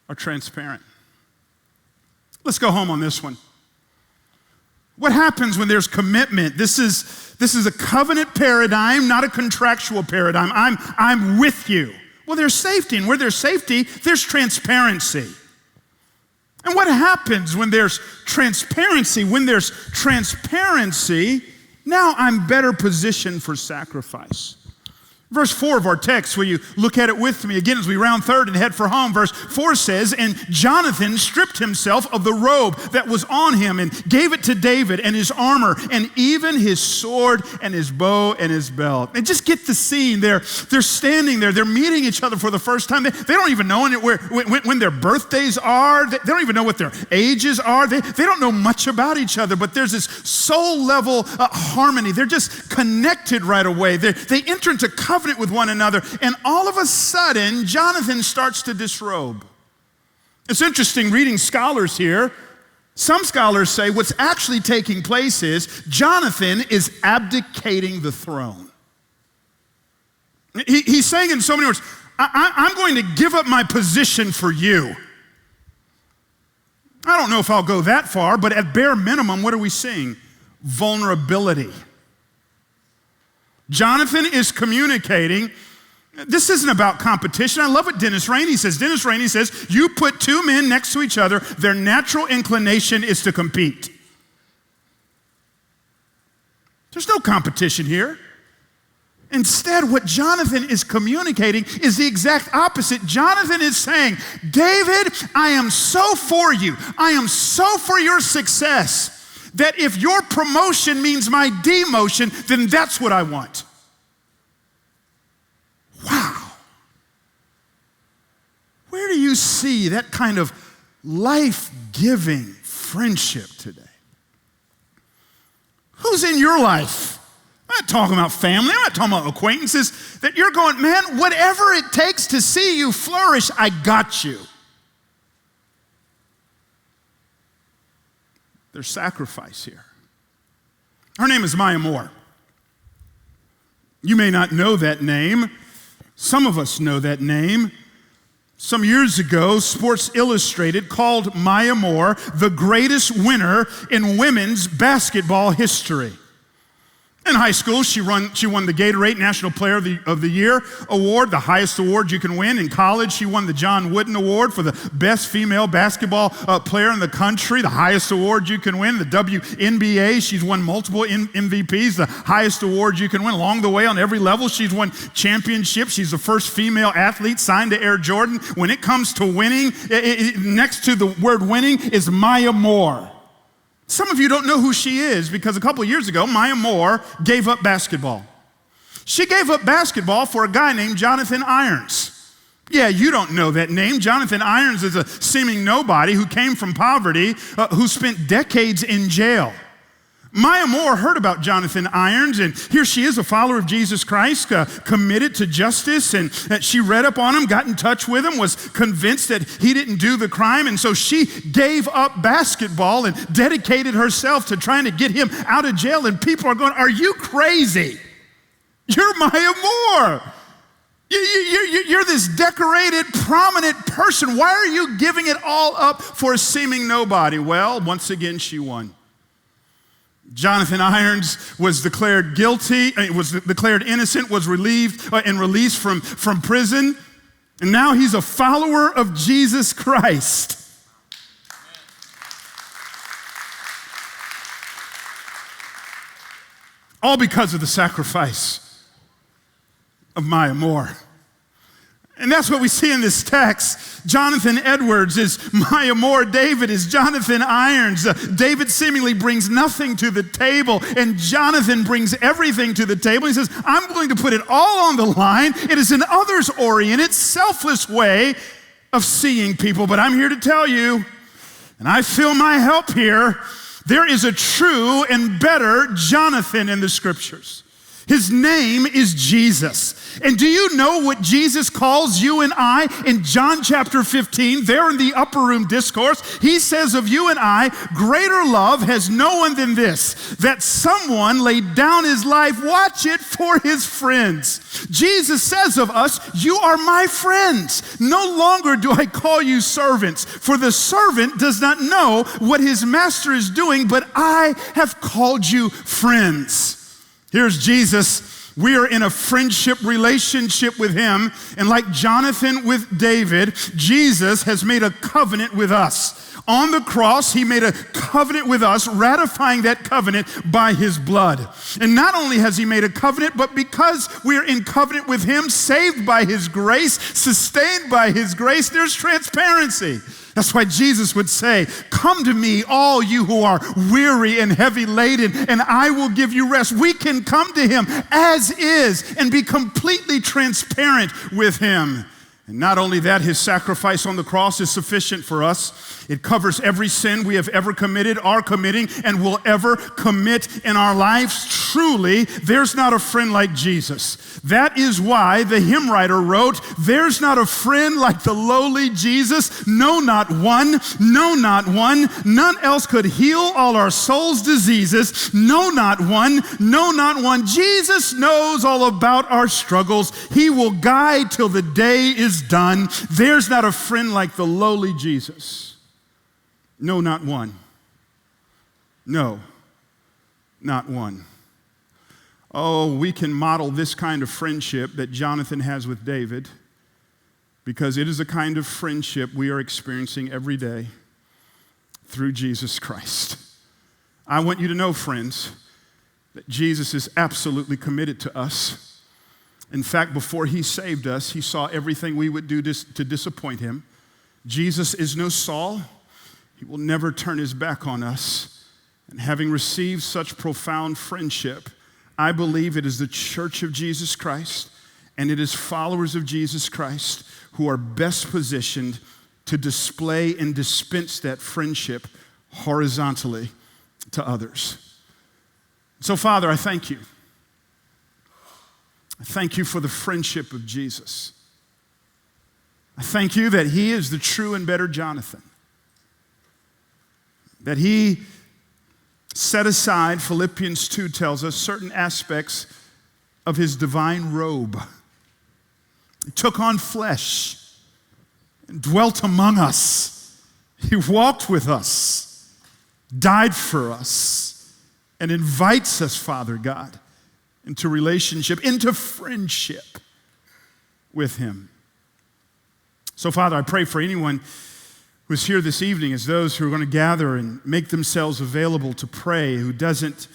are transparent. Let's go home on this one. What happens when there's commitment? This is a covenant paradigm, not a contractual paradigm. I'm with you. Well, there's safety, and where there's safety, there's transparency. And what happens when there's transparency? When there's transparency, now I'm better positioned for sacrifice. Verse 4 of our text, will you look at it with me again as we round third and head for home? Verse 4 says, and Jonathan stripped himself of the robe that was on him and gave it to David and his armor and even his sword and his bow and his belt. And just get the scene. They're standing there. They're meeting each other for the first time. They don't even know when their birthdays are. They don't even know what their ages are. They don't know much about each other, but there's this soul level harmony. They're just connected right away. They enter into covenant with one another, and all of a sudden, Jonathan starts to disrobe. It's interesting reading scholars here. Some scholars say what's actually taking place is Jonathan is abdicating the throne. He's saying in so many words, I'm going to give up my position for you. I don't know if I'll go that far, but at bare minimum, what are we seeing? Vulnerability. Jonathan is communicating. This isn't about competition. I love what Dennis Rainey says. Dennis Rainey says, you put 2 men next to each other, their natural inclination is to compete. There's no competition here. Instead, what Jonathan is communicating is the exact opposite. Jonathan is saying, David, I am so for you. I am so for your success that if your promotion means my demotion, then that's what I want. Wow. Where do you see that kind of life-giving friendship today? Who's in your life? I'm not talking about family. I'm not talking about acquaintances that you're going, man, whatever it takes to see you flourish, I got you. There's sacrifice here. Her name is Maya Moore. You may not know that name. Some of us know that name. Some years ago, Sports Illustrated called Maya Moore the greatest winner in women's basketball history. In high school, she won the Gatorade National Player of the Year award, the highest award you can win. In college, she won the John Wooden Award for the best female basketball player in the country, the highest award you can win. The WNBA, she's won multiple MVPs, the highest award you can win. Along the way, on every level, she's won championships. She's the first female athlete signed to Air Jordan. When it comes to winning, next to the word winning is Maya Moore. Some of you don't know who she is because a couple of years ago, Maya Moore gave up basketball. She gave up basketball for a guy named Jonathan Irons. Yeah, you don't know that name. Jonathan Irons is a seeming nobody who came from poverty, who spent decades in jail. Maya Moore heard about Jonathan Irons, and here she is, a follower of Jesus Christ, committed to justice, and she read up on him, got in touch with him, was convinced that he didn't do the crime, and so she gave up basketball and dedicated herself to trying to get him out of jail, and people are going, are you crazy? You're Maya Moore. You're this decorated, prominent person. Why are you giving it all up for a seeming nobody? Well, once again, she won. Jonathan Irons was declared guilty, was declared innocent, was relieved and released from prison, and now he's a follower of Jesus Christ. All because of the sacrifice of Maya Moore. And that's what we see in this text. Jonathan Edwards is Maya Moore. David is Jonathan Irons. David seemingly brings nothing to the table, and Jonathan brings everything to the table. He says, I'm going to put it all on the line. It is an others-oriented, selfless way of seeing people. But I'm here to tell you, and I feel my help here, there is a true and better Jonathan in the scriptures. His name is Jesus. And do you know what Jesus calls you and I in John chapter 15, there in the upper room discourse? He says of you and I, greater love has no one than this, that someone laid down his life, watch it, for his friends. Jesus says of us, you are my friends. No longer do I call you servants, for the servant does not know what his master is doing, but I have called you friends. Here's Jesus. We are in a friendship relationship with him. And like Jonathan with David, Jesus has made a covenant with us. On the cross, he made a covenant with us, ratifying that covenant by his blood. And not only has he made a covenant, but because we're in covenant with him, saved by his grace, sustained by his grace, there's transparency. That's why Jesus would say, come to me, all you who are weary and heavy laden, and I will give you rest. We can come to him as is and be completely transparent with him. And not only that, his sacrifice on the cross is sufficient for us. It covers every sin we have ever committed, are committing, and will ever commit in our lives. Truly, there's not a friend like Jesus. That is why the hymn writer wrote, there's not a friend like the lowly Jesus. No, not one. No, not one. None else could heal all our soul's diseases. No, not one. No, not one. Jesus knows all about our struggles. He will guide till the day is done. There's not a friend like the lowly Jesus. No, not one. No, not one. Oh, we can model this kind of friendship that Jonathan has with David because it is a kind of friendship we are experiencing every day through Jesus Christ. I want you to know, friends, that Jesus is absolutely committed to us. In fact, before he saved us, he saw everything we would do to disappoint him. Jesus is no Saul. He will never turn his back on us. And having received such profound friendship, I believe it is the church of Jesus Christ and it is followers of Jesus Christ who are best positioned to display and dispense that friendship horizontally to others. So, Father, I thank you. I thank you for the friendship of Jesus. I thank you that he is the true and better Jonathan. That he set aside, Philippians 2 tells us, certain aspects of his divine robe. He took on flesh and dwelt among us. He walked with us, died for us, and invites us, Father God, into relationship, into friendship with him. So, Father, I pray for anyone who's here this evening as those who are going to gather and make themselves available to pray, who doesn't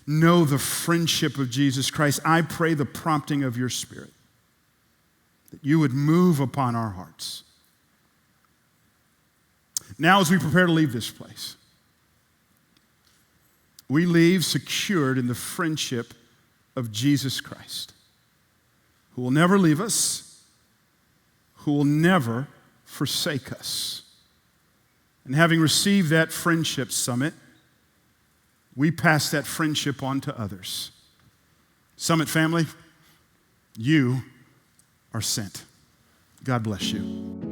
know the friendship of Jesus Christ. I pray the prompting of your Spirit, that you would move upon our hearts. Now, as we prepare to leave this place, we leave secured in the friendship of Jesus Christ, who will never leave us, who will never forsake us. And having received that friendship summit, we pass that friendship on to others. Summit family, you are sent. God bless you.